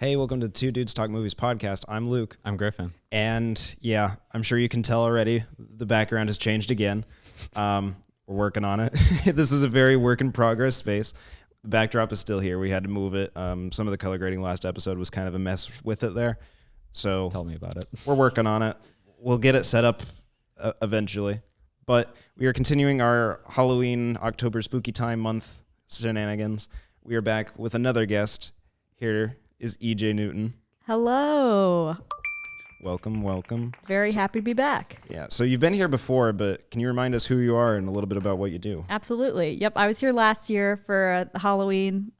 Hey, welcome to the Two Dudes Talk Movies podcast. I'm Luke. I'm Griffin. And yeah, I'm sure you can tell already, the background has changed again. We're working on it. This is a very work in progress space. The backdrop is still here. We had to move it. Some of the color grading last episode was kind of a mess with it there. So Tell me about it. We're working on it. We'll get it set up eventually. But we are continuing our Halloween, October spooky time month shenanigans. We are back with another guest. Here is EJ Newton. Hello. Welcome. Very happy to be back. Yeah, so you've been here before, but can you remind us who you are and a little bit about what you do? Absolutely. Yep, I was here last year for Halloween.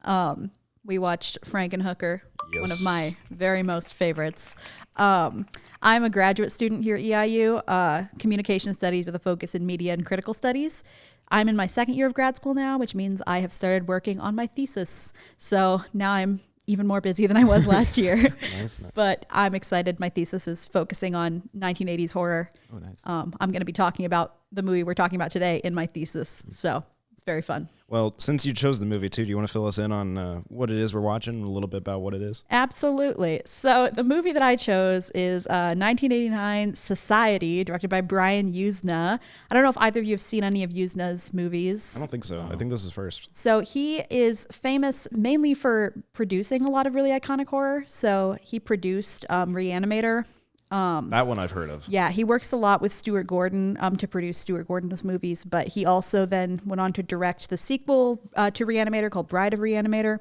We watched Frankenhooker, one of my very most favorites. I'm a graduate student here at EIU, communication studies with a focus in media and critical studies. I'm in my second year of grad school now, which means I have started working on my thesis. So now I'm even more busy than I was last year. Nice. But I'm excited. My thesis is focusing on 1980s horror. Oh, nice. I'm going to be talking about the movie we're talking about today in my thesis. So it's very fun. Well, since you chose the movie too, do you want to fill us in on what it is we're watching and a little bit about what it is? Absolutely. So the movie that I chose is 1989 Society, directed by Brian Yuzna. I don't know if either of you have seen any of Yuzna's movies. I don't think so. I think this is first. So he is famous mainly for producing a lot of really iconic horror. So he produced Reanimator. That one I've heard of. Yeah, he works a lot with Stuart Gordon to produce Stuart Gordon's movies, but he also then went on to direct the sequel to Reanimator called Bride of Reanimator.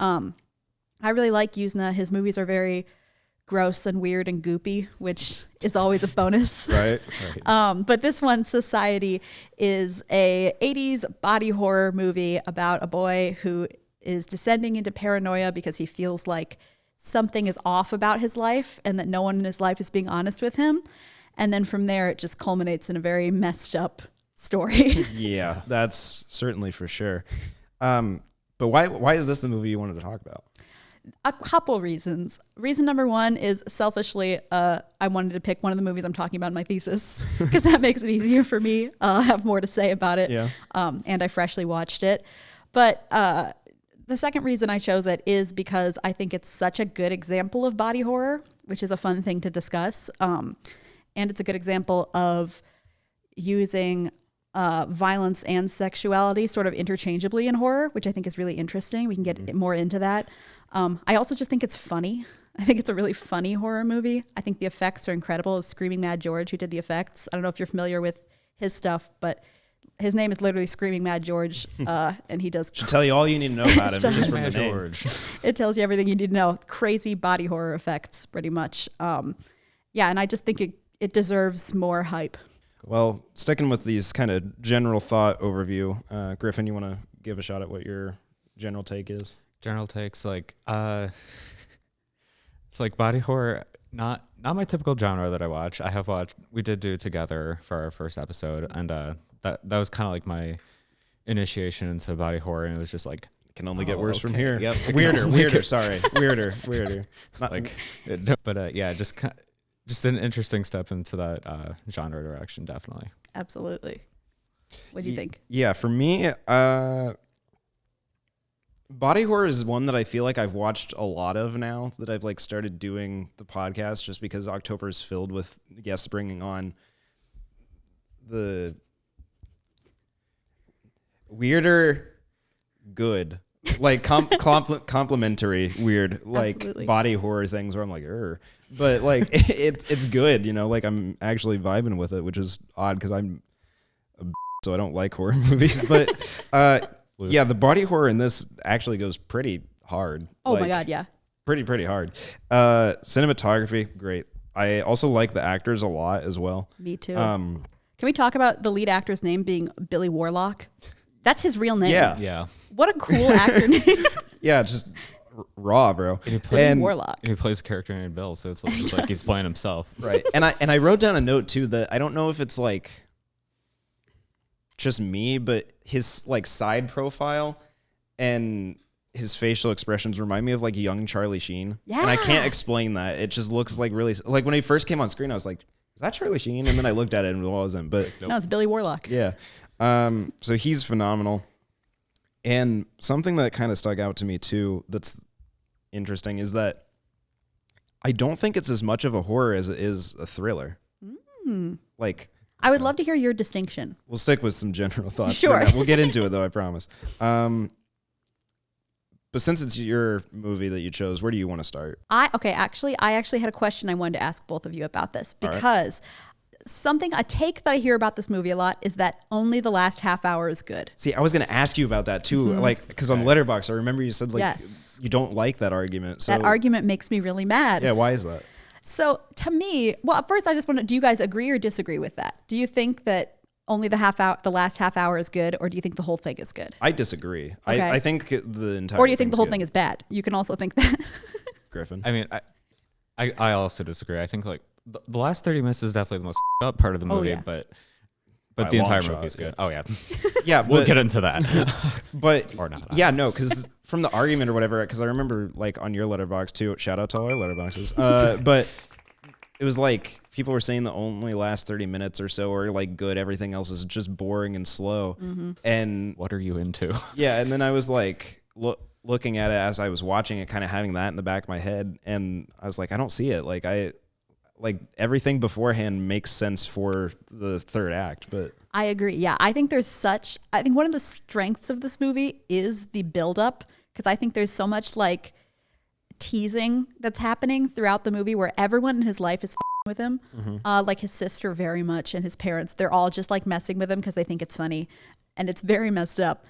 I really like Yuzna. His movies are very gross and weird and goopy, which is always a bonus. Right. But this one, Society, is a 80s body horror movie about a boy who is descending into paranoia because he feels like something is off about his life and that no one in his life is being honest with him. And then from there, it just culminates in a very messed up story. Yeah, that's certainly for sure. But why is this the movie you wanted to talk about? A couple reasons. Reason number one is selfishly, I wanted to pick one of the movies I'm talking about in my thesis because that makes it easier for me. I'll have more to say about it. Yeah. And I freshly watched it. But the second reason I chose it is because I think it's such a good example of body horror, which is a fun thing to discuss. And it's a good example of using violence and sexuality sort of interchangeably in horror, which I think is really interesting. We can get more into that. I also just think it's funny. I think it's a really funny horror movie. I think the effects are incredible. It's Screaming Mad George who did the effects. I don't know if you're familiar with his stuff, but his name is literally Screaming Mad George, and he does... Should tell you all you need to know about him just from the name. George. It tells you everything you need to know. Crazy body horror effects, pretty much. Yeah, and I just think it deserves more hype. Well, sticking with these kind of general thought overview, Griffin, you want to give a shot at what your general take is? General takes it's like body horror, not my typical genre that I watch. We did do it together for our first episode, and that was kind of like my initiation into body horror, and it was just like Can only get worse from here. Yep. Weirder. Weirder. Not like, yeah, just an interesting step into that genre direction, definitely. Absolutely. What do you think? Yeah, for me, body horror is one that I feel like I've watched a lot of now that I've like started doing the podcast, just because October is filled with guests bringing on the weirder good, like complimentary weird, like Absolutely. body horror things where I'm like, but like it's good, like I'm actually vibing with it, which is odd because I'm so I don't like horror movies, but yeah, the body horror in this actually goes pretty hard. Oh my God, yeah. Pretty hard. Cinematography, great. I also like the actors a lot as well. Me too. Can we talk about the lead actor's name being Billy Warlock? That's his real name. Yeah. What a cool actor name. Yeah, just raw, bro. Billy Warlock. And he plays a character named Bill, so it's like, just like he's playing himself. Right. And I wrote down a note too that I don't know if it's like just me, but his like side profile and his facial expressions remind me of like young Charlie Sheen. Yeah. And I can't explain that. It just looks like really, like when he first came on screen, I was like, is that Charlie Sheen? And then I looked at it and it wasn't, but No, it's Billy Warlock. yeah. So he's phenomenal. And something that kind of stuck out to me too that's interesting is that I don't think it's as much of a horror as it is a thriller. Like, I would love to hear your distinction. we'll stick with some general thoughts. Sure. We'll get into it though, I promise. But since it's your movie that you chose, where do you want to start? I actually had a question I wanted to ask both of you about this because a take that I hear about this movie a lot is that only the last half hour is good. See, I was going to ask you about that too, like, because on Letterboxd, I remember you said like you don't like that argument. So that argument makes me really mad. Yeah, why is that? So to me, well, first I just want to, do you guys agree or disagree with that? Do you think that only the last half hour is good, or do you think the whole thing is good? I disagree. Okay. I think the entire. Or do you think the whole good. thing is bad? You can also think that. Griffin? I mean, I also disagree. I think like the last 30 minutes is definitely the most up part of the movie, yeah. but By the a long entire shot, movie is good. yeah. Oh yeah, Yeah, we'll but- get into that. But Or not. yeah, no, because from the argument or whatever, because I remember like on your Letterboxd too. Shout out to all our Letterboxes. But it was like people were saying the only last 30 minutes or so are like good. Everything else is just boring and slow. And What are you into? yeah, and then I was like looking at it as I was watching it, kind of having that in the back of my head, and I was like, I don't see it. Like everything beforehand makes sense for the third act, but I agree. Yeah, I think one of the strengths of this movie is the buildup, because I think there's so much like teasing that's happening throughout the movie where everyone in his life is with him. Like his sister very much, and his parents, they're all just like messing with him because they think it's funny, and it's very messed up.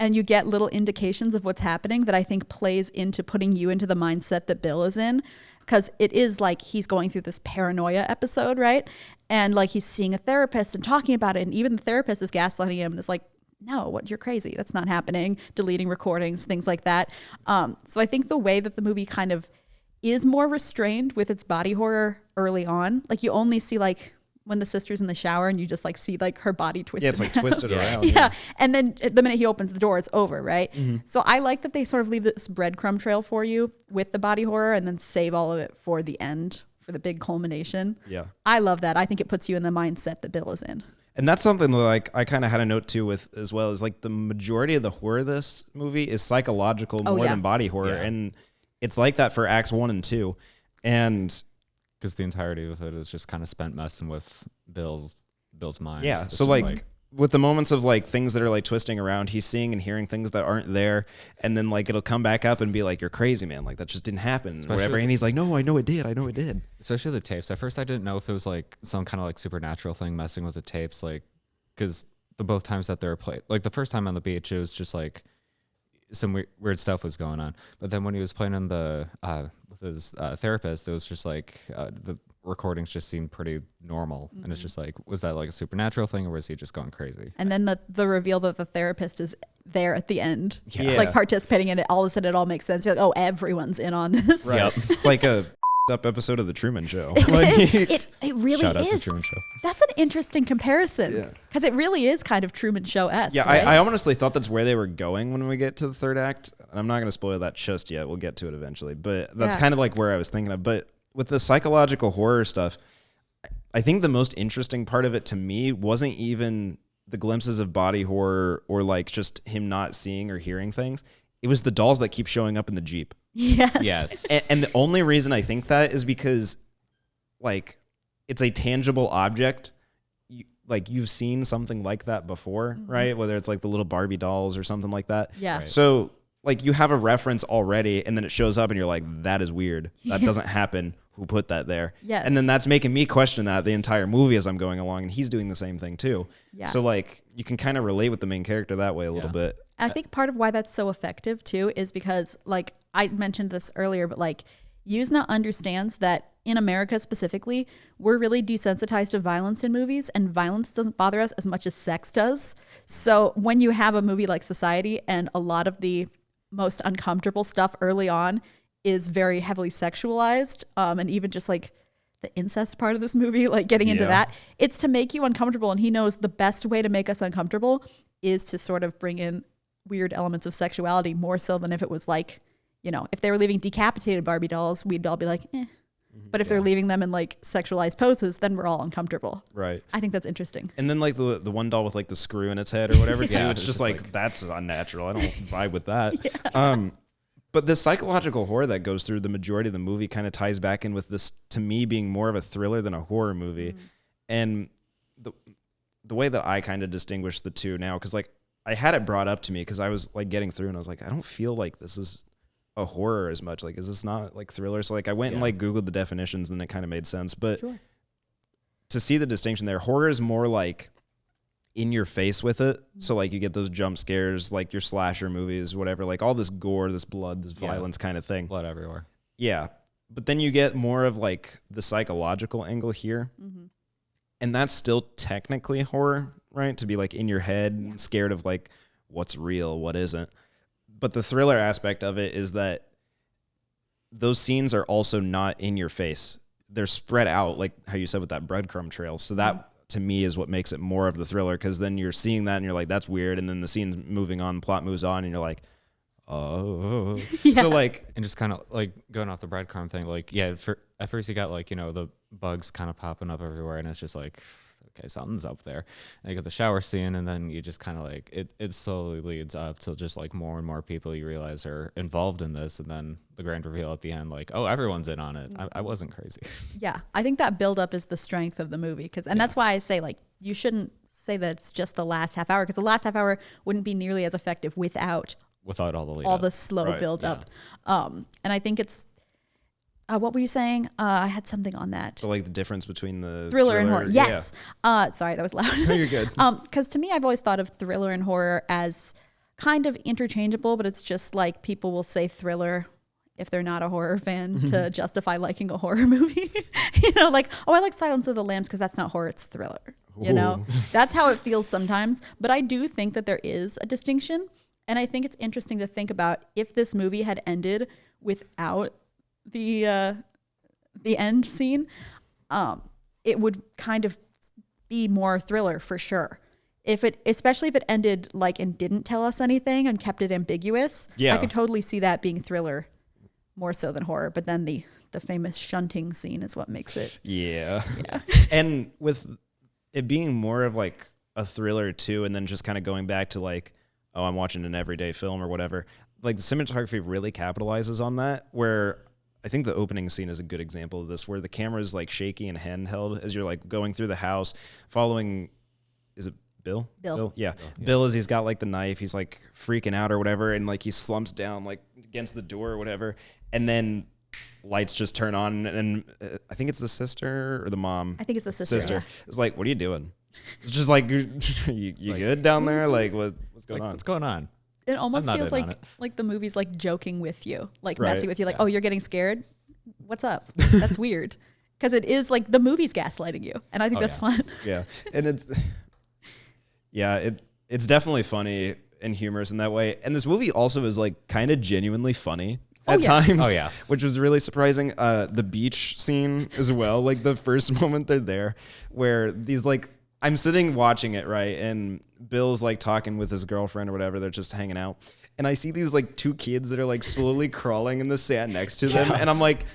And you get little indications of what's happening that I think plays into putting you into the mindset that Bill is in. Because it is like he's going through this paranoia episode, right? And like he's seeing a therapist and talking about it. And even the therapist is gaslighting him and is like, no, what, you're crazy. That's not happening. Deleting recordings, things like that. So I think the way that the movie kind of is more restrained with its body horror early on, like you only see like when the sister's in the shower and you just like see like her body twisted. yeah, it's like twisted around. Yeah. And then the minute he opens the door, it's over, right? So I like that they sort of leave this breadcrumb trail for you with the body horror and then save all of it for the end, for the big culmination. Yeah. I love that. I think it puts you in the mindset that Bill is in. And that's something that like I kind of had a note too with as well, is like the majority of the horror of this movie is psychological more than body horror. Yeah. And it's like that for acts 1 and 2. And Because the entirety of it is just kind of spent messing with Bill's mind. yeah, It's so just like with the moments of like things that are like twisting around, he's seeing and hearing things that aren't there, and then like it'll come back up and be like, you're crazy, man, like that just didn't happen, or whatever. And he's like, no, I know it did. especially the tapes. At first, I didn't know if it was like some kind of like supernatural thing messing with the tapes, like because the both times that they were played, like the first time on the beach, it was just like some weird stuff was going on. But then when he was playing in the with his therapist, it was just like the recordings just seemed pretty normal, and it's just like, was that like a supernatural thing, or was he just going crazy? And then the reveal that the therapist is there at the end, Yeah. like participating in it, all of a sudden it all makes sense. You're like, oh, everyone's in on this. Right. It's like a up episode of the Truman Show. It really Shout out to is. Truman Show. That's an interesting comparison, Yeah. because it really is kind of Truman Show-esque. Yeah, right? I honestly thought that's where they were going when we get to the third act. And I'm not going to spoil that just yet. We'll get to it eventually. But that's Yeah. kind of like where I was thinking of. But with the psychological horror stuff, I think the most interesting part of it to me wasn't even the glimpses of body horror or like just him not seeing or hearing things. It was the dolls that keep showing up in the Jeep. Yes. And the only reason I think that is because like it's a tangible object. Like you've seen something like that before, right? Whether it's like the little Barbie dolls or something like that. Yeah. Right. So like you have a reference already, and then it shows up and you're like, that is weird. That doesn't happen. Who put that there? Yes. And then that's making me question that the entire movie as I'm going along, and he's doing the same thing too. Yeah. So like you can kind of relate with the main character that way a little bit. I think part of why that's so effective too is because, like I mentioned this earlier, but like Yuzna understands that in America specifically, we're really desensitized to violence in movies, and violence doesn't bother us as much as sex does. So when you have a movie like Society, and a lot of the most uncomfortable stuff early on is very heavily sexualized, and even just like the incest part of this movie, like getting into Yeah. that, it's to make you uncomfortable. And he knows the best way to make us uncomfortable is to sort of bring in weird elements of sexuality, more so than if it was like, you know, if they were leaving decapitated Barbie dolls, we'd all be like, eh. But if they're leaving them in like sexualized poses, then we're all uncomfortable. Right. I think that's interesting. And then like the one doll with like the screw in its head or whatever too. Yeah, it's it's just just like like- that's unnatural. I don't vibe with that. But the psychological horror that goes through the majority of the movie kind of ties back in with this, to me, being more of a thriller than a horror movie. And the way that I kind of distinguish the two now, because like I had it brought up to me because I was like getting through and I was like, I don't feel like this is a horror as much. Like, is this not like thriller? So like I went and like Googled the definitions and it kind of made sense. But to see the distinction there, horror is more like in your face with it. So like you get those jump scares, like your slasher movies, whatever, like all this gore, this blood, this violence kind of thing. Blood everywhere. Yeah. But then you get more of like the psychological angle here. And that's still technically horror, right? To be like in your head, scared of like what's real, what isn't. But the thriller aspect of it is that those scenes are also not in your face. They're spread out, like how you said with that breadcrumb trail. So that to me is what makes it more of the thriller, because then you're seeing that and you're like, that's weird. And then the scene's moving on, plot moves on, and you're like, oh. So like, and just kind of like going off the breadcrumb thing, like, yeah, at first you got like, you know, the bugs kind of popping up everywhere, and it's just like, okay, something's up there. And you got the shower scene, and then you just kind of like, it slowly leads up to just like more and more people you realize are involved in this. And then the grand reveal at the end, like, oh, everyone's in on it. I wasn't crazy. Yeah. I think that buildup is the strength of the movie. And that's why I say, like, you shouldn't say that it's just the last half hour, because the last half hour wouldn't be nearly as effective without all the lead all up. the slow build up. And I think it's, what were you saying? I had something on that. So like the difference between the thriller and horror. Yes. Sorry, that was loud. No, you're good. Because to me, I've always thought of thriller and horror as kind of interchangeable, but it's just like people will say thriller if they're not a horror fan to justify liking a horror movie. You know, like, oh, I like Silence of the Lambs because that's not horror, it's thriller. You know, that's how it feels sometimes. But I do think that there is a distinction. And I think it's interesting to think about if this movie had ended without the end scene, it would kind of be more thriller for sure. Especially if it ended like and didn't tell us anything and kept it ambiguous. I could totally see that being thriller more so than horror. But then the famous shunting scene is what makes it. Yeah. And with it being more of like a thriller too, and then just kind of going back to like, oh, I'm watching an everyday film or whatever. Like the cinematography really capitalizes on that, where I think the opening scene is a good example of this, where the camera is like shaky and handheld as you're like going through the house, following, is it Bill? Yeah. Bill, as he's got like the knife, he's like freaking out or whatever, and like he slumps down like against the door or whatever, and then lights just turn on, and I think it's the sister or the mom. I think it's the sister. Yeah. It's like, what are you doing? It's just like, you like, good down there? Like what's going on? What's going on? It almost feels like the movie's like joking with you, like messing with you, like, oh, you're getting scared? What's up? That's weird. Because it is like the movie's gaslighting you. And I think that's fun. Yeah. And it's definitely funny and humorous in that way. And this movie also is like kind of genuinely funny at times. Oh, yeah. Which was really surprising. The beach scene as well. Like the first moment they're there, where these like, I'm sitting watching it, right? And Bill's like talking with his girlfriend or whatever. They're just hanging out. And I see these like two kids that are like slowly crawling in the sand next to them. And I'm like,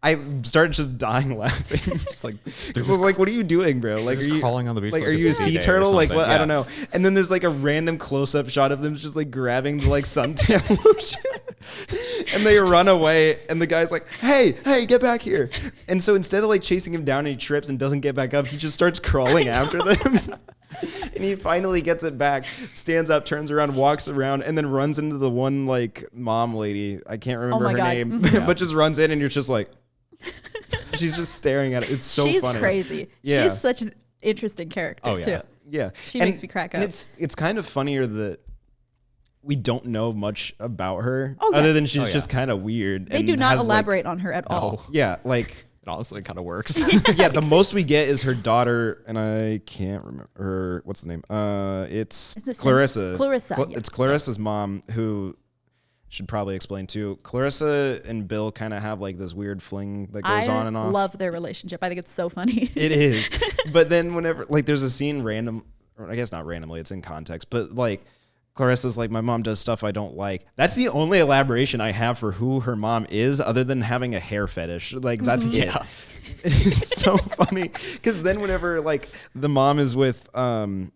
I started just dying laughing. Just like, I was like, what are you doing, bro? Like, are you crawling on the beach? Like, are you a sea turtle? Like, what? Yeah. I don't know. And then there's like a random close-up shot of them just like grabbing the like suntan lotion. And they run away, and the guy's like, hey, get back here. And so instead of like chasing him down and he trips and doesn't get back up, he just starts crawling after them. And he finally gets it back, stands up, turns around, walks around, and then runs into the one like mom lady. I can't remember her name, but just runs in, and you're just like, she's just staring at it. It's so funny. She's crazy. Yeah. She's such an interesting character too. Yeah. She makes me crack up. It's kind of funnier that we don't know much about her other than she's just kind of weird. They do not elaborate on her at all. Yeah, like it honestly kind of works. Yeah, the most we get is her daughter, and I can't remember her. What's the name? It's Clarissa. Clarissa. It's Clarissa's mom, who should probably explain too. Clarissa and Bill kind of have like this weird fling that goes on and off. I love their relationship. I think it's so funny. It is. But then whenever like there's a scene or I guess not randomly, it's in context, but like Clarissa's like, my mom does stuff I don't like. That's the only elaboration I have for who her mom is, other than having a hair fetish. Like, that's it. It's so funny. Because then whenever, like, the mom is with Milo,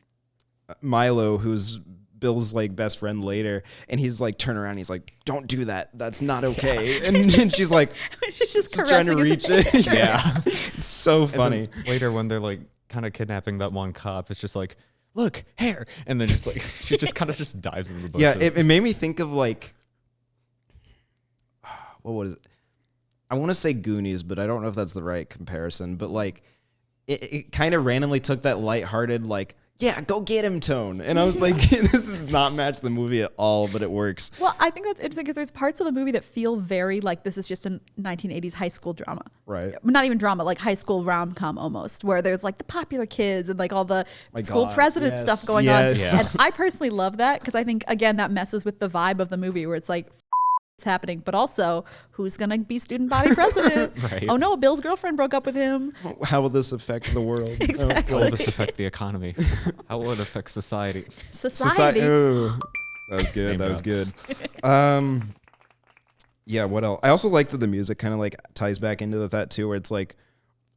who's Bill's like best friend later, and he's like turn around, he's like, "Don't do that. That's not okay." And she's like, She's just trying to caressing his reach hair. it. Yeah, it's so funny. And then later when they're like kind of kidnapping that one cop, it's just like, look, hair, and then just like she just kind of just dives into the bushes. Yeah, it made me think of like, what was it? I want to say Goonies, but I don't know if that's the right comparison. But like, it kind of randomly took that lighthearted, like, yeah, go get him tone. And I was like, this does not match the movie at all, but it works. Well, I think that's interesting because there's parts of the movie that feel very like this is just a 1980s high school drama. Right. Not even drama, like high school rom-com almost, where there's like the popular kids and like all the school God, president yes, stuff going yes. on. And I personally love that because I think, again, that messes with the vibe of the movie where it's like, it's happening, but also who's going to be student body president? Right. Oh no, Bill's girlfriend broke up with him. How will this affect the world? Exactly. How will this affect the economy? How will it affect society? Society. Ooh, that was good. Name That was drop. good. Yeah. What else? I also like that the music kind of like ties back into that too, where it's like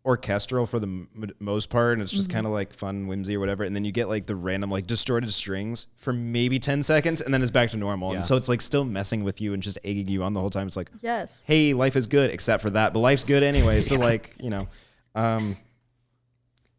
orchestral for the most part, and it's just kind of like fun, whimsy or whatever. And then you get like the random like distorted strings for maybe 10 seconds, and then it's back to normal. Yeah. And so it's like still messing with you and just egging you on the whole time. It's like, Yes. hey, life is good except for that, but life's good anyway. So like, you know,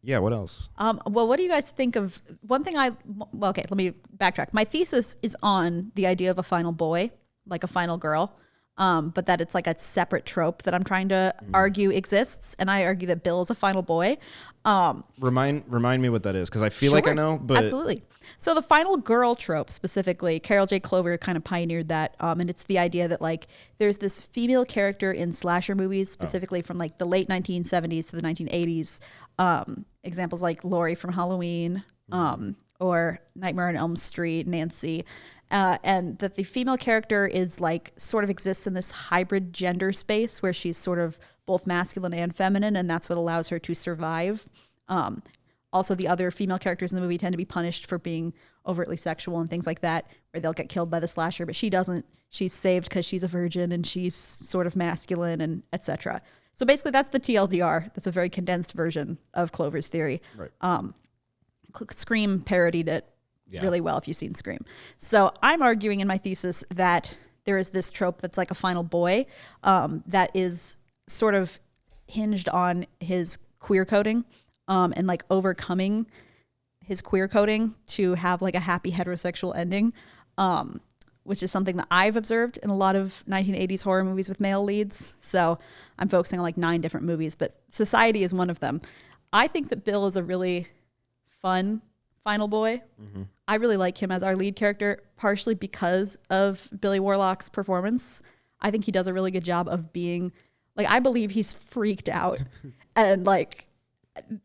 yeah. What else? Well, what do you guys think of one thing well, okay, let me backtrack. My thesis is on the idea of a final boy, like a final girl, but that it's like a separate trope that I'm trying to argue exists. And I argue that Bill is a final boy. Remind me what that is, because I feel like I Sure. know, but Absolutely. So the final girl trope specifically, Carol J. Clover kind of pioneered that. And it's the idea that like there's this female character in slasher movies, specifically from like the late 1970s to the 1980s. Examples like Laurie from Halloween, or Nightmare on Elm Street, Nancy. And that the female character is like sort of exists in this hybrid gender space where she's sort of both masculine and feminine, and that's what allows her to survive. Also, the other female characters in the movie tend to be punished for being overtly sexual and things like that, where they'll get killed by the slasher, but she doesn't. She's saved because she's a virgin and she's sort of masculine and etc. So basically, that's the TLDR. That's a very condensed version of Clover's theory. right. Scream parodied it really well if you've seen Scream. So I'm arguing in my thesis that there is this trope that's like a final boy that is sort of hinged on his queer coding and like overcoming his queer coding to have like a happy heterosexual ending, which is something that I've observed in a lot of 1980s horror movies with male leads. So I'm focusing on like 9 different movies, but Society is one of them. I think that Bill is a really fun final boy. I really like him as our lead character, partially because of Billy Warlock's performance. I think he does a really good job of being like, I believe he's freaked out. And like,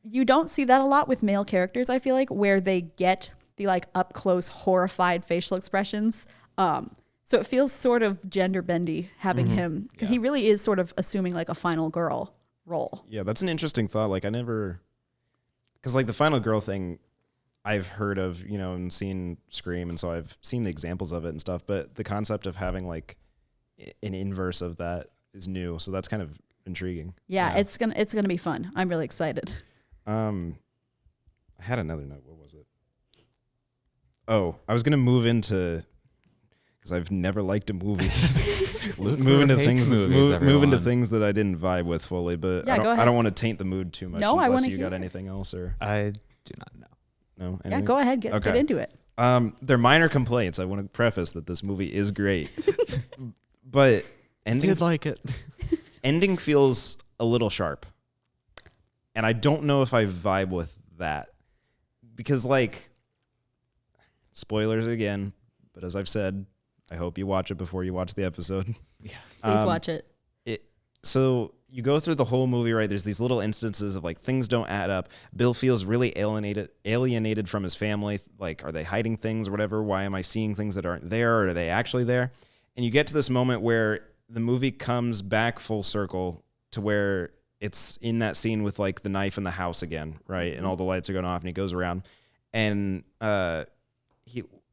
you don't see that a lot with male characters, I feel like, where they get the like up close horrified facial expressions. So it feels sort of gender bendy having him, because he really is sort of assuming like a final girl role. Yeah, that's an interesting thought. Like I never, because like the final girl thing, I've heard of, you know, and seen Scream, and so I've seen the examples of it and stuff. But the concept of having like an inverse of that is new, so that's kind of intriguing. Yeah, it's gonna be fun. I'm really excited. I had another note. What was it? Oh, I was gonna move into, because I've never liked a movie. move into things. Move into things that I didn't vibe with fully. But Yeah, go ahead. I don't want to taint the mood too much. No, I unless wanna you hear got it. anything else or I do not know. no. Yeah, Anything? go ahead, get Okay. into it. They're minor complaints. I want to preface that this movie is great, but ending Did like it. ending feels a little sharp, and I don't know if I vibe with that, because like, spoilers again, but as I've said, I hope you watch it before you watch the episode. Yeah. Please watch it. So you go through the whole movie, right? There's these little instances of like things don't add up. Bill feels really alienated from his family. Like, are they hiding things or whatever? Why am I seeing things that aren't there? Or are they actually there? And you get to this moment where the movie comes back full circle to where it's in that scene with like the knife in the house again, right? And all the lights are going off, and he goes around, and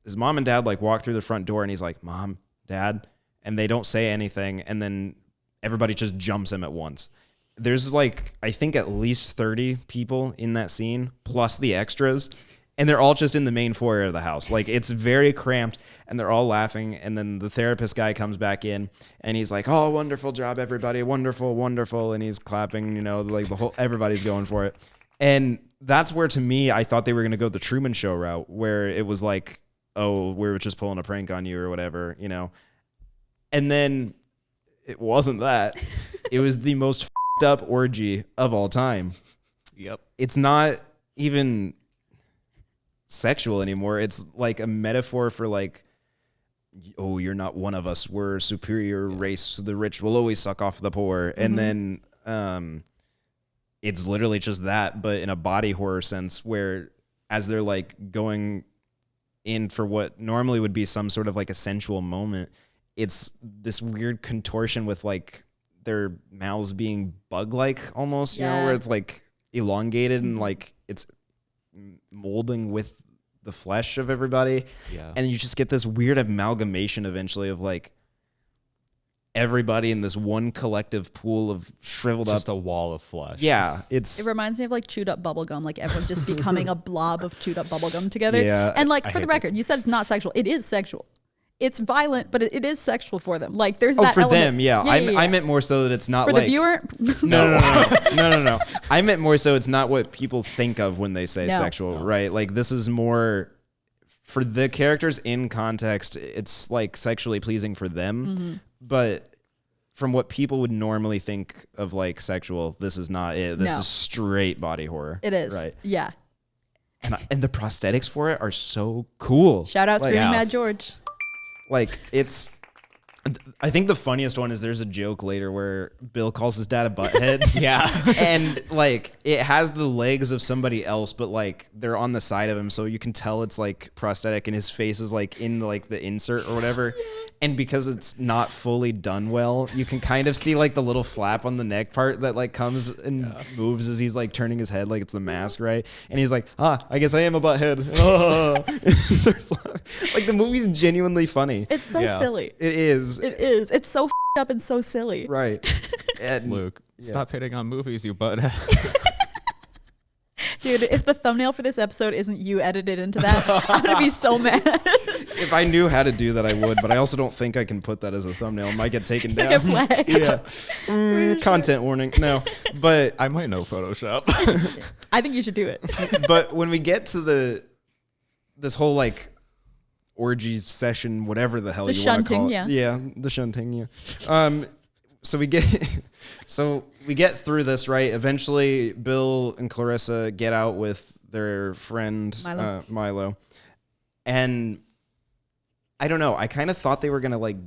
his mom and dad like walk through the front door, and he's like, "Mom, Dad," and they don't say anything, and then everybody just jumps him at once. There's like, I think at least 30 people in that scene, plus the extras. And they're all just in the main foyer of the house. Like, it's very cramped, and they're all laughing. And then the therapist guy comes back in, and he's like, "Oh, wonderful job, everybody. Wonderful, wonderful." And he's clapping, like everybody's going for it. And that's where, to me, I thought they were going to go the Truman Show route, where it was like, "Oh, we were just pulling a prank on you," or whatever, And then it wasn't that. It was the most f***ed up orgy of all time. Yep. It's not even sexual anymore. It's like a metaphor for like, "Oh, you're not one of us. We're a superior race. The rich will always suck off the poor." And then it's literally just that, but in a body horror sense, where as they're like going in for what normally would be some sort of like a sensual moment, it's this weird contortion with like their mouths being bug-like almost, where it's like elongated and like it's molding with the flesh of everybody. Yeah. And you just get this weird amalgamation eventually of like everybody in this one collective pool of shriveled Just up. a wall of flesh. Yeah. It reminds me of like chewed up bubblegum. Like everyone's just becoming a blob of chewed up bubblegum together. Yeah, and like I for the hate record, you said it's not sexual. It is sexual. It's violent, but it is sexual for them. Like there's Oh, that for element. them, yeah. I meant more so that it's not For like the viewer, No. I meant more so it's not what people think of when they say No. sexual, right? Like this is more for the characters in context. It's like sexually pleasing for them, but from what people would normally think of like sexual, this is not it. This No. is straight body horror. it is. right? Yeah. And the prosthetics for it are so cool. Shout out Like, Screaming Mad George. Like it's. I think the funniest one is there's a joke later where Bill calls his dad a butthead. Yeah. And like it has the legs of somebody else, but like they're on the side of him, so you can tell it's like prosthetic, and his face is like in like the insert or whatever. And because it's not fully done well, you can kind of see like the little flap on the neck part that like comes and moves as he's like turning his head like it's the mask, right? And he's like, I guess I am a butthead. Like the movie's genuinely funny. It's so silly. It is. It is. It's so up and so silly. Right. And Luke, stop hitting on movies, you butt. Dude, if the thumbnail for this episode isn't you edited into that, I'm going to be so mad. if I knew how to do that, I would, but I also don't think I can put that as a thumbnail. It might get taken down. Get flagged. Yeah. Content warning. No, but I might know Photoshop. I think you should do it. but when we get to this whole like orgy session, whatever the hell The you want to call shunting, it. Yeah, the shunting, yeah. So we get through this, right? Eventually, Bill and Clarissa get out with their friend Milo, and I don't know. I kind of thought they were gonna like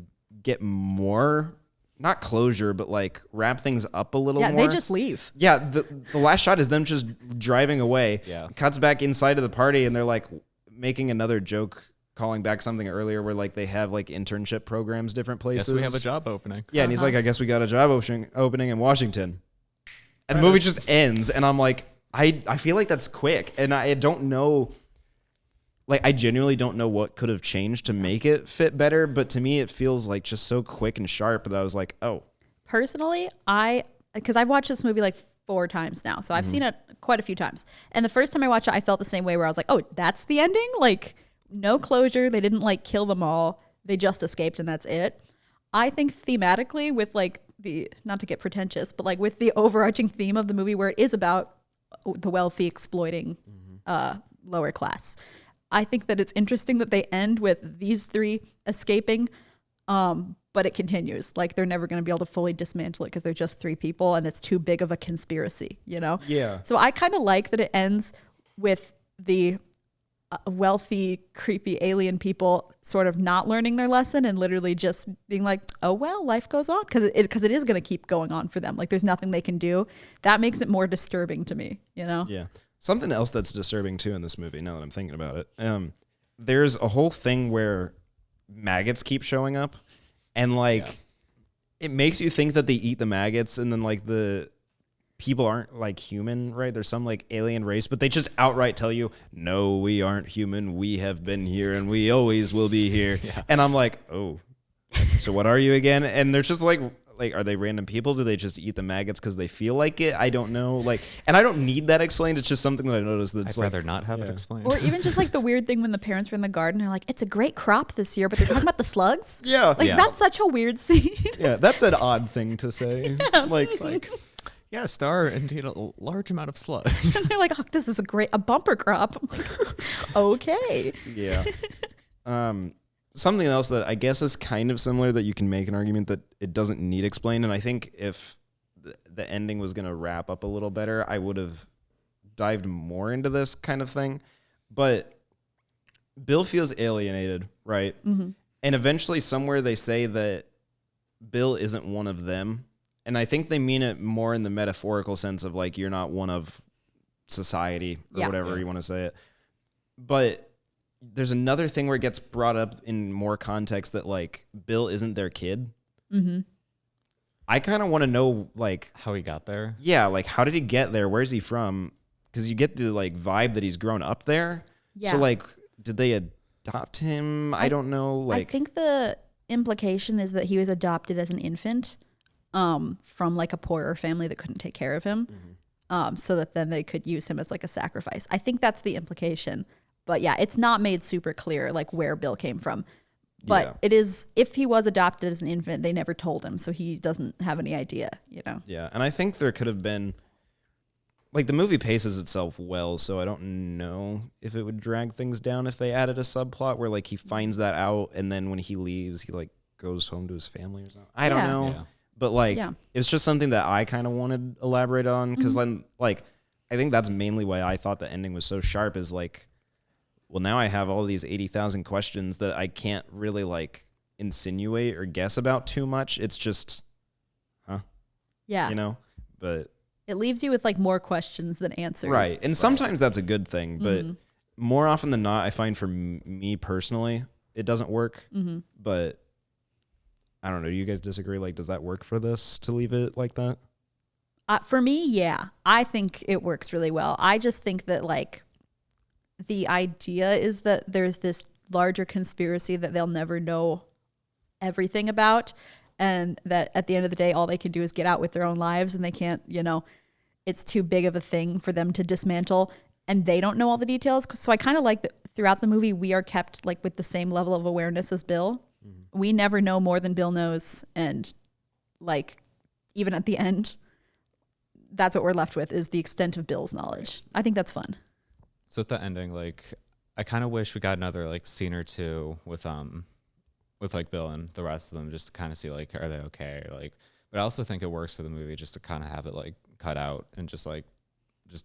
get more, not closure, but like wrap things up a little Yeah, more. they just leave. Yeah, the last shot is them just driving away. Yeah. Cuts back inside of the party, and they're like making another joke, calling back something earlier where like they have like internship programs different places. Yes, we have a job opening. Yeah, and he's like, I guess we got a job opening in Washington. And the movie just ends, and I'm like, I feel like that's quick, and I don't know. Like, I genuinely don't know what could have changed to make it fit better, but to me, it feels like just so quick and sharp that I was like, oh. Personally, because I've watched this movie like 4 times now, so I've seen it quite a few times. And the first time I watched it, I felt the same way where I was like, oh, that's the ending? Like, no closure. They didn't like kill them all. They just escaped and that's it. I think thematically with like not to get pretentious, but like with the overarching theme of the movie where it is about the wealthy exploiting lower class, I think that it's interesting that they end with these 3 escaping, but it continues. Like they're never going to be able to fully dismantle it because they're just 3 people and it's too big of a conspiracy, you know? Yeah. So I kind of like that it ends with the wealthy, creepy alien people sort of not learning their lesson and literally just being like, oh, well, life goes on because it is going to keep going on for them. Like there's nothing they can do. That makes it more disturbing to me, you know? Yeah. Something else that's disturbing too in this movie, now that I'm thinking about it, there's a whole thing where maggots keep showing up and like it makes you think that they eat the maggots and then like the people aren't like human, right? There's some like alien race, but they just outright tell you, no, we aren't human. We have been here and we always will be here. Yeah. And I'm like, oh, so what are you again? And they're just like like, are they random people? Do they just eat the maggots because they feel like it? I don't know. Like, and I don't need that explained. It's just something that I noticed. That's I'd rather not have it explained. Or even just like the weird thing when the parents were in the garden, they're like, it's a great crop this year, but they're talking about the slugs. Yeah. Like that's such a weird scene. Yeah, that's an odd thing to say. Like, yes, there are indeed a large amount of slugs. They're like, oh, this is a bumper crop. I'm like, okay. yeah. Something else that I guess is kind of similar that you can make an argument that it doesn't need explained. And I think if the ending was going to wrap up a little better, I would have dived more into this kind of thing. But Bill feels alienated, right? Mm-hmm. And eventually somewhere they say that Bill isn't one of them. And I think they mean it more in the metaphorical sense of like, you're not one of society or whatever you want to say it. But there's another thing where it gets brought up in more context that like Bill isn't their kid. Mm-hmm. I kind of want to know like how he got there. Yeah. Like how did he get there? Where's he from? Cause you get the like vibe that he's grown up there. Yeah. So like, did they adopt him? I don't know. Like, I think the implication is that he was adopted as an infant, from like a poorer family that couldn't take care of him. Mm-hmm. So that then they could use him as like a sacrifice. I think that's the implication. But yeah, it's not made super clear like where Bill came from. But it is, if he was adopted as an infant, they never told him, so he doesn't have any idea, you know? Yeah, and I think there could have been, like the movie paces itself well, so I don't know if it would drag things down if they added a subplot where like he finds that out and then when he leaves, he like goes home to his family or something. I don't know. Yeah. But like, it's just something that I kind of wanted to elaborate on because then like, I think that's mainly why I thought the ending was so sharp is like, well, now I have all these 80,000 questions that I can't really like insinuate or guess about too much. It's just, yeah, you know, but it leaves you with like more questions than answers. Right. And sometimes that's a good thing, but more often than not, I find for me personally, it doesn't work, but I don't know. Do you guys disagree? Like, does that work for this to leave it like that? For me, yeah, I think it works really well. I just think that like, the idea is that there's this larger conspiracy that they'll never know everything about, and that at the end of the day, all they can do is get out with their own lives, and they can't, you know, it's too big of a thing for them to dismantle, and they don't know all the details. So I kind of like that throughout the movie, we are kept like with the same level of awareness as Bill. Mm-hmm. We never know more than Bill knows, and like even at the end, that's what we're left with is the extent of Bill's knowledge. I think that's fun. So at the ending, like, I kind of wish we got another like scene or two with like Bill and the rest of them just to kind of see like, are they okay? Or, like, but I also think it works for the movie just to kind of have it like cut out and just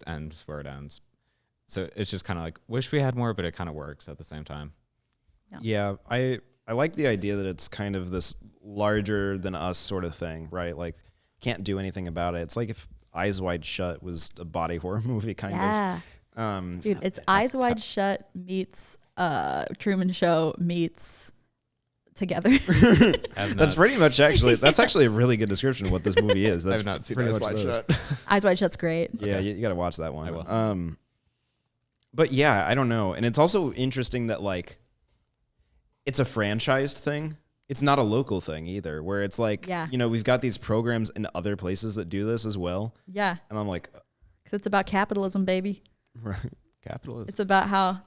end where it ends. So it's just kind of like wish we had more, but it kind of works at the same time. Yeah, I like the idea that it's kind of this larger than us sort of thing, right? Like, can't do anything about it. It's like if Eyes Wide Shut was a body horror movie, kind of. Dude, it's Eyes Wide Shut meets Truman Show meets Together. That's pretty much that's actually a really good description of what this movie is. That's I've not seen Eyes Wide Shut. Eyes Wide Shut's great. Yeah, you got to watch that one. I will. But yeah, I don't know. And it's also interesting that like it's a franchised thing. It's not a local thing either, where it's like, you know, we've got these programs in other places that do this as well. Yeah. And I'm like, because it's about capitalism, baby. Right. Capitalism. It's about how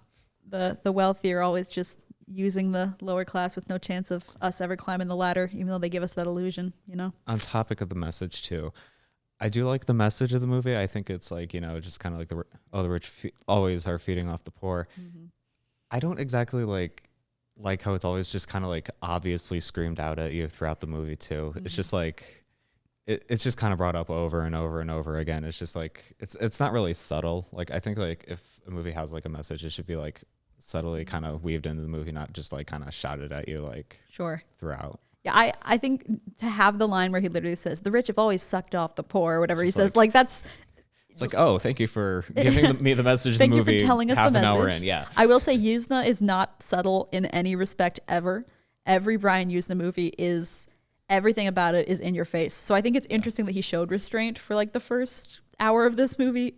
the wealthy are always just using the lower class with no chance of us ever climbing the ladder, even though they give us that illusion, you know? On topic of the message too, I do like the message of the movie. I think it's like, you know, just kind of like the rich always are feeding off the poor. Mm-hmm. I don't exactly like how it's always just kind of like obviously screamed out at you throughout the movie too. Mm-hmm. It's just like it's just kind of brought up over and over and over again. It's just like it's not really subtle. Like I think like if a movie has like a message, it should be like subtly kind of weaved into the movie, not just like kind of shouted at you like throughout. Yeah, I think to have the line where he literally says, "The rich have always sucked off the poor," or whatever he says, like that's. It's like, oh, thank you for giving me the message of the movie. Thank you for telling us half the message. An hour in, yeah. I will say Yuzna is not subtle in any respect ever. Every Brian Yuzna movie is, everything about it is in your face. So I think it's interesting that he showed restraint for like the first hour of this movie.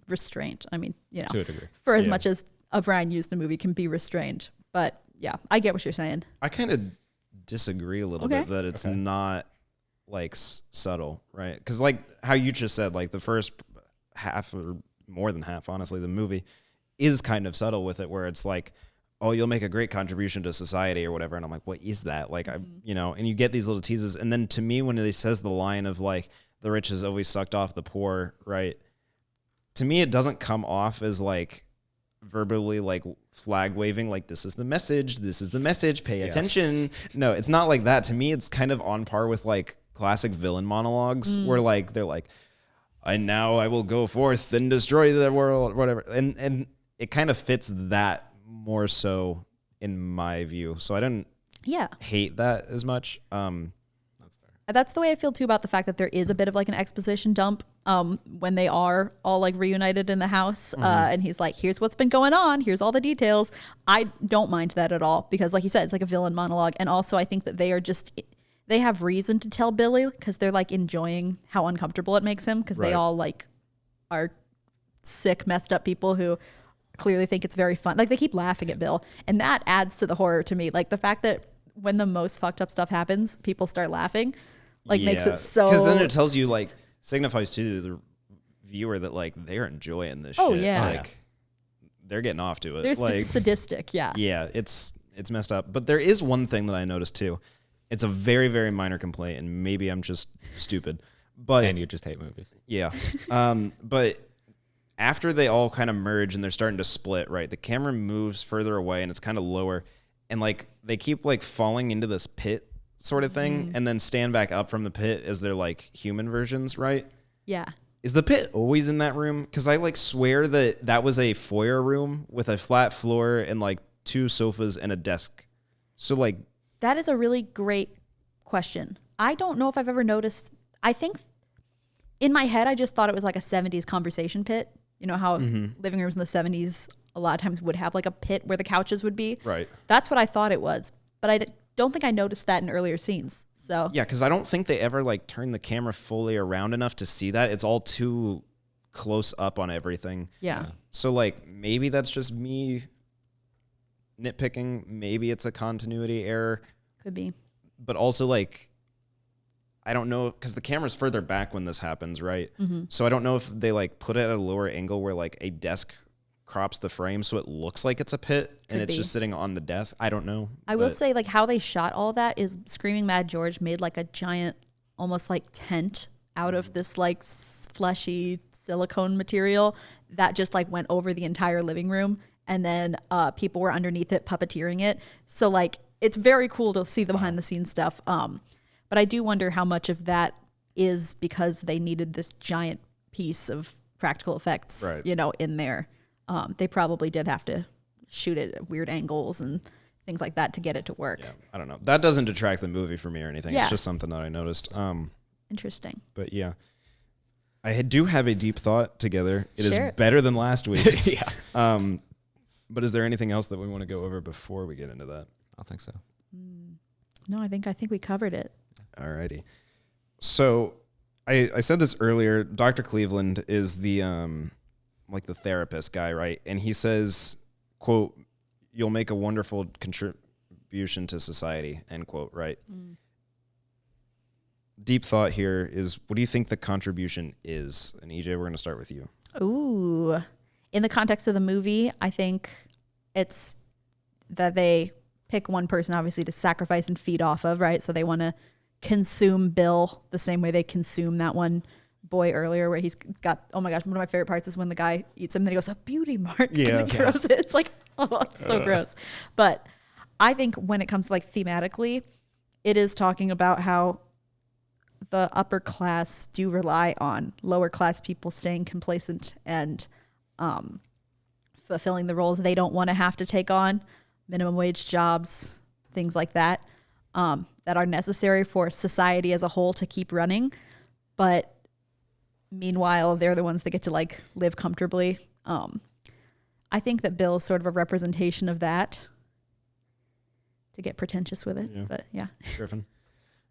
Restraint, I mean, you know, to a degree. For as much as a Brian Yuzna movie can be restrained. But yeah, I get what you're saying. I kind of disagree a little bit that it's not like subtle, right? Because like how you just said, like the first half or more than half, honestly, the movie is kind of subtle with it, where it's like, oh, you'll make a great contribution to society or whatever. And I'm like, what is that? Like, and you get these little teases. And then to me, when he says the line of like, the rich has always sucked off the poor, right? To me, it doesn't come off as like verbally like flag waving, like this is the message, pay attention. No, it's not like that. To me, it's kind of on par with like classic villain monologues where like, they're like, I will go forth and destroy the world, whatever. And it kind of fits that more so in my view. So I don't hate that as much. That's fair. That's the way I feel too about the fact that there is a bit of like an exposition dump when they are all like reunited in the house and he's like, here's what's been going on, here's all the details. I don't mind that at all because like you said, it's like a villain monologue. And also I think that they have reason to tell Billy because they're like enjoying how uncomfortable it makes him because they all like are sick, messed up people who clearly think it's very fun. Like they keep laughing at Bill, and that adds to the horror to me. Like the fact that when the most fucked up stuff happens, people start laughing, like makes it so. Because then it tells you, like, signifies to the viewer that like they're enjoying this. Oh shit. yeah, like they're getting off to it. They're like sadistic. Yeah, yeah, it's messed up. But there is one thing that I noticed too. It's a very, very minor complaint, and maybe I'm just stupid. But And you just hate movies. Yeah, but after they all kind of merge and they're starting to split, right? The camera moves further away and it's kind of lower, and like they keep like falling into this pit sort of thing, and then stand back up from the pit as they're like human versions, right? yeah. Is the pit always in that room? Because I like swear that was a foyer room with a flat floor and like 2 sofas and a desk. So like That is a really great question. I don't know if I've ever noticed. I think in my head, I just thought it was like a 70s conversation pit. You know how living rooms in the 70s a lot of times would have like a pit where the couches would be. Right. That's what I thought it was. But I don't think I noticed that in earlier scenes. So yeah, because I don't think they ever like turn the camera fully around enough to see that. It's all too close up on everything. yeah. So like maybe that's just me nitpicking. Maybe it's a continuity error. Could be. But also like I don't know, because the camera's further back when this happens, right? So I don't know if they like put it at a lower angle where like a desk crops the frame so it looks like it's a pit and it's just sitting on the desk. I don't know. I will say like how they shot all that is Screaming Mad George made like a giant, almost like tent out of this like fleshy silicone material that just like went over the entire living room, and then people were underneath it puppeteering it. So like it's very cool to see the behind the scenes stuff. But I do wonder how much of that is because they needed this giant piece of practical effects, Right. In there. They probably did have to shoot it at weird angles and things like that to get it to work. Yeah, I don't know. That doesn't detract the movie for me or anything. Yeah. It's just something that I noticed. Interesting. But yeah, I do have a deep thought together. It is Share it. better than last week's. Yeah. But is there anything else that we want to go over before we get into that? I don't think so. No, I think we covered it. Alrighty. So I said this earlier. Dr. Cleveland is the like the therapist guy, right? And he says, quote, "You'll make a wonderful contribution to society," end quote, right? Deep thought here is, what do you think the contribution is? And EJ, we're going to start with you. Ooh. In the context of the movie, I think it's that they pick one person obviously to sacrifice and feed off of, right? So they want to consume Bill the same way they consume that one boy earlier where he's got, oh my gosh, one of my favorite parts is when the guy eats him and then he goes, a beauty mark. Yeah. He grows it. It's like, oh, it's so gross. But I think when it comes to like thematically, it is talking about how the upper class do rely on lower class people staying complacent and fulfilling the roles they don't want to have to take on, minimum wage jobs, things like that, that are necessary for society as a whole to keep running. But meanwhile, they're the ones that get to like live comfortably. I think that Bill is sort of a representation of that, to get pretentious with it. Yeah. But yeah. Griffin?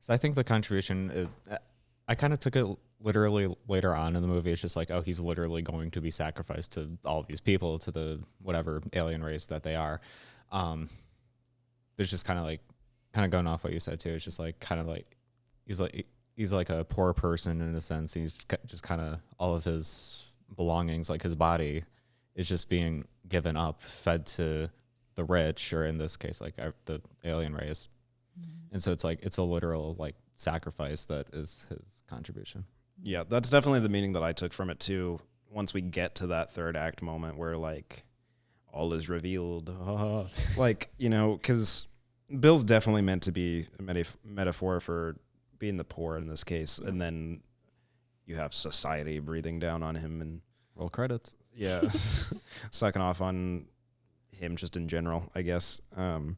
So I think the contribution, I kind of took it literally later on in the movie. It's just like, oh, he's literally going to be sacrificed to all of these people, to the whatever alien race that they are. It's just kind of going off what you said too. It's just like, kind of like, he's he's like a poor person in a sense. He's just kind of all of his belongings, like his body, is just being given up, fed to the rich, or in this case, like the alien race. And so it's like it's a literal like sacrifice that is his contribution. Yeah, that's definitely the meaning that I took from it too. Once we get to that third act moment where like all is revealed, like, you know, because Bill's definitely meant to be a metaphor for being the poor in this case, and then you have society breathing down on him and Roll credits. yeah, sucking off on him just in general, I guess. Kind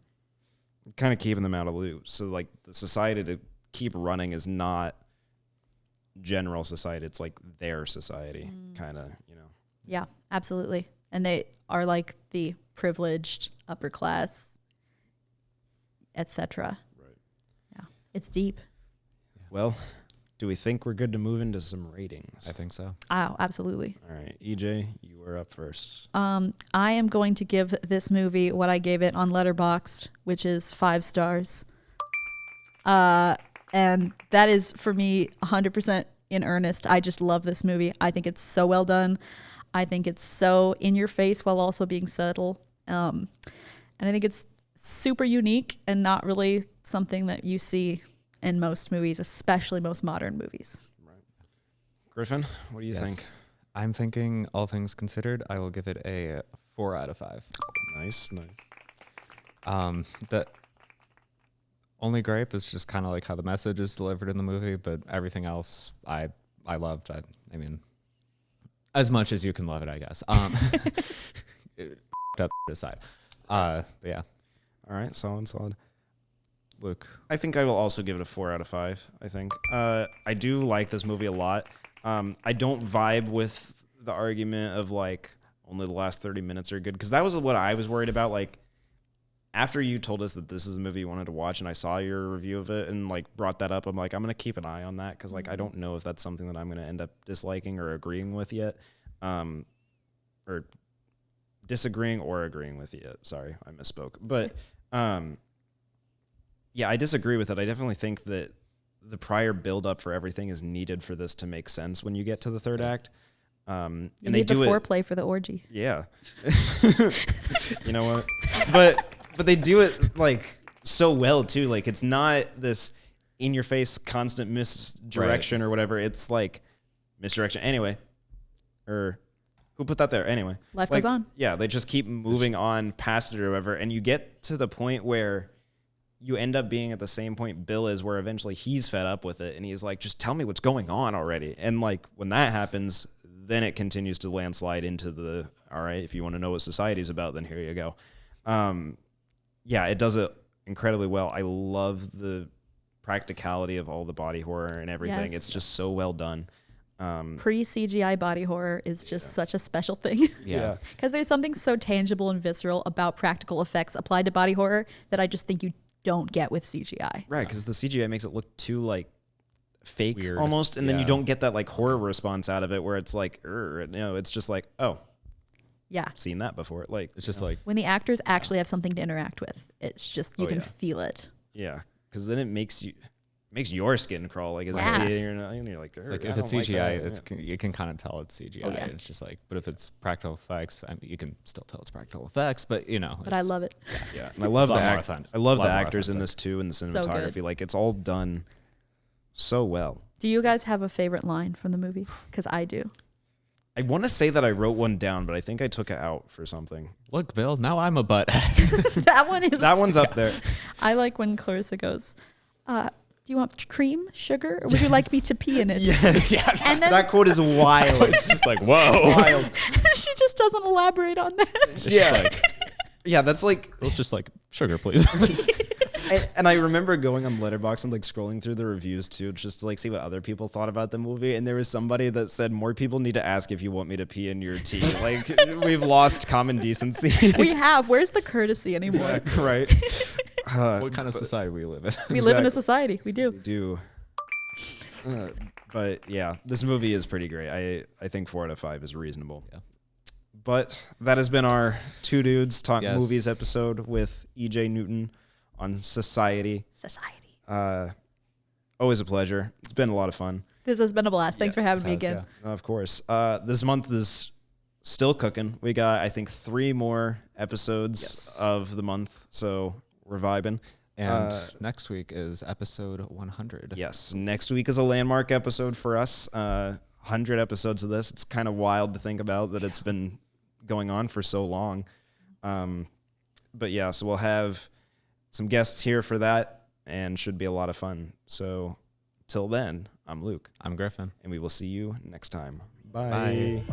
of keeping them out of the loop. So like the society to keep running is not general society, it's like their society, kind of, you know. Yeah, absolutely. And they are like the privileged upper class, etc. Right. Yeah, it's deep. Well, do we think we're good to move into some ratings? I think so. Oh, absolutely. All right, EJ, you were up first. I am going to give this movie what I gave it on Letterboxd, which is 5 stars. And that is, for me, 100% in earnest. I just love this movie. I think it's so well done. I think it's so in your face while also being subtle. And I think it's super unique and not really something that you see in most movies, especially most modern movies. Right. Griffin, what do you think? I'm thinking, all things considered, I will give it a 4 out of 5. Nice. The only gripe is just kind of like how the message is delivered in the movie, but everything else I loved. I mean, as much as you can love it, I guess. Up aside. But yeah. All right, solid. Luke. I think I will also give it a 4 out of 5, I think. I do like this movie a lot. I don't vibe with the argument of like only the last 30 minutes are good, because that was what I was worried about. Like, after you told us that this is a movie you wanted to watch and I saw your review of it and like brought that up, I'm like, I'm going to keep an eye on that, because like I don't know if that's something that I'm going to end up disliking or agreeing with yet. Or disagreeing or agreeing with yet. Sorry, I misspoke. But yeah, I disagree with it. I definitely think that the prior build-up for everything is needed for this to make sense when you get to the third act. And You they need the do it. foreplay for the orgy. Yeah. You know what? But they do it like so well too. Like, it's not this in your face constant misdirection or whatever. It's like misdirection anyway. Or who put that there anyway? Life goes on. Yeah, they just keep moving on past it or whatever, and you get to the point where you end up being at the same point Bill is, where eventually he's fed up with it and he's like, just tell me what's going on already. And like when that happens, then it continues to landslide into the, all right, if you want to know what society's about, then here you go. Yeah, it does it incredibly well. I love the practicality of all the body horror and everything. Yes. It's just so well done. Pre-CGI body horror is just such a special thing. Yeah. Because there's something so tangible and visceral about practical effects applied to body horror that I just think you don't get with CGI. Right, because the CGI makes it look too like fake Weird. almost, and then you Yeah. don't get that like horror response out of it where it's like, it's just like, oh, Yeah. seen that before. Like, It's just like, When the actors actually have something to interact with, it's just, you can yeah. feel it. yeah, because then it makes your skin crawl. Like, as Yeah. you see it, you're like, it's like I if it's don't like CGI, that. you can kind of tell it's CGI. Oh, yeah. It's just like, but if it's practical effects, I mean, you can still tell it's practical effects. But you know, But I love it. Yeah, and I love It's a the lot more I love lot the more actors in authentic. this too, and the good. cinematography. Like, it's all done so well. Do you guys have a favorite line from the movie? Because I do. I want to say that I wrote one down, but I think I took it out for something. Look, Bill, now I'm a butt. That one is. That one's up there. I like when Clarissa goes, do you want cream, sugar, or would you like me to pee in it? Yes. And then That quote is wild. It's just like, whoa. Wild. she just doesn't elaborate on that. It's just like, Yeah, that's like, Bill's just like, sugar, please. and I remember going on Letterboxd and like scrolling through the reviews too, just to like see what other people thought about the movie. And there was somebody that said, more people need to ask if you want me to pee in your tea. Like, we've lost common decency. We have. Where's the courtesy anymore? Right. What kind of society we live in? We live in a Exactly. society. We do. Do. But yeah, this movie is pretty great. I think 4 out of 5 is reasonable. Yeah. But that has been our Two Dudes Talk Yes. Movies episode with EJ Newton on Society. Society. Always a pleasure. It's been a lot of fun. This has been a blast. Thanks for having me again. Of course. This month is still cooking. We got, I think, 3 more episodes of the month, so we're vibing. And next week is episode 100. Yes, next week is a landmark episode for us. 100 episodes of this. It's kind of wild to think about that it's been going on for so long. But yeah, so we'll have some guests here for that and should be a lot of fun. So till then, I'm Luke. I'm Griffin. And we will see you next time. Bye.